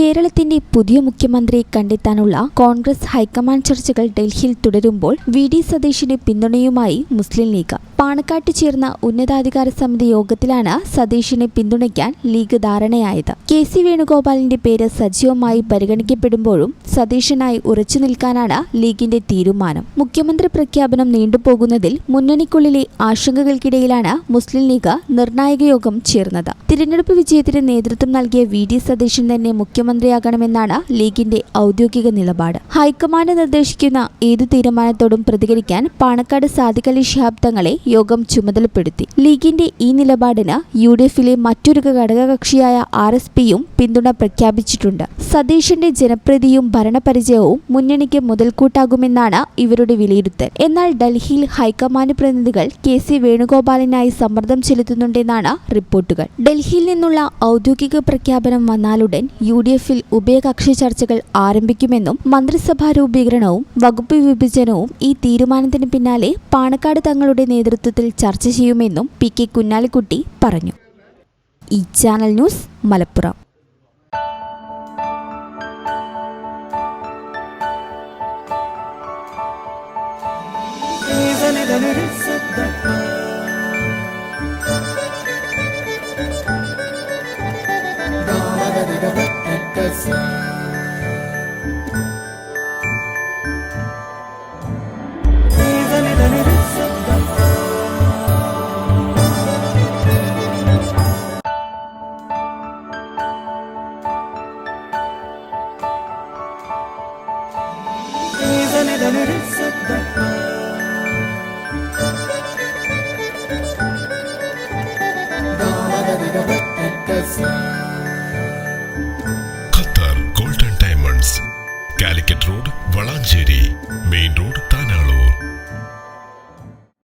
കേരളത്തിന്റെ പുതിയ മുഖ്യമന്ത്രിയെ കണ്ടെത്താനുള്ള കോൺഗ്രസ് ഹൈക്കമാൻഡ് ചർച്ചകൾ ഡൽഹിയിൽ തുടരുമ്പോൾ വി.ഡി. സതീശിന്റെ പിന്തുണയുമായി മുസ്ലിം ലീഗ്. പാണക്കാട്ട് ചേർന്ന ഉന്നതാധികാര സമിതി യോഗത്തിലാണ് സതീശിനെ പിന്തുണയ്ക്കാൻ ലീഗ് ധാരണയായത്. കെ.സി. വേണുഗോപാലിന്റെ പേര് സജീവമായി പരിഗണിക്കപ്പെടുമ്പോഴും സതീശനായി ഉറച്ചുനിൽക്കാനാണ് ലീഗിന്റെ തീരുമാനം. മുഖ്യമന്ത്രി പ്രഖ്യാപനം നീണ്ടുപോകുന്നതിൽ മുന്നണിക്കുള്ളിലെ ആശങ്കകൾക്കിടയിലാണ് മുസ്ലിം ലീഗ് നിർണായക യോഗം ചേർന്നത്. തിരഞ്ഞെടുപ്പ് വിജയത്തിന് നേതൃത്വം നൽകിയ വി.ഡി. സതീശൻ തന്നെ മുഖ്യമന്ത്രിയാകണമെന്നാണ് ലീഗിന്റെ ഔദ്യോഗിക നിലപാട്. ഹൈക്കമാൻഡ് നിർദ്ദേശിക്കുന്ന ഏതു തീരുമാനത്തോടും പ്രതികരിക്കാൻ പാണക്കാട് സാദിഖ് അലി ശിഹാബ് തങ്ങളെ യോഗം ചുമതലപ്പെടുത്തി. ലീഗിന്റെ ഈ നിലപാടിന് യു.ഡി.എഫിലെ മറ്റൊരു ഘടകകക്ഷിയായ ആർ.എസ്.പിയും പിന്തുണ പ്രഖ്യാപിച്ചിട്ടുണ്ട്. സതീശന്റെ ജനപ്രീതിയും ഭരണപരിചയവും മുന്നണിക്ക് മുതൽക്കൂട്ടാകുമെന്നാണ് ഇവരുടെ വിലയിരുത്തൽ. എന്നാൽ ഡൽഹിയിൽ ഹൈക്കമാൻഡ് പ്രതിനിധികൾ കെ.സി. വേണുഗോപാലിനായി സമ്മർദ്ദം ചെലുത്തുന്നുണ്ടെന്നാണ് റിപ്പോർട്ടുകൾ. ഡൽഹിയിൽ നിന്നുള്ള ഔദ്യോഗിക പ്രഖ്യാപനം വന്നാലുടൻ യു.ഡി.എഫിൽ ഉഭയകക്ഷി ചർച്ചകൾ ആരംഭിക്കുമെന്നും മന്ത്രിസഭാ രൂപീകരണവും വകുപ്പ് വിഭജനവും ഈ തീരുമാനത്തിന് പിന്നാലെ പാണക്കാട് തങ്ങളുടെ നേതൃത്വത്തിൽ ചർച്ച ചെയ്യുമെന്നും പി.കെ. കുഞ്ഞാലിക്കുട്ടി പറഞ്ഞു. ഈ channel news Malappuram. Dama da di da ba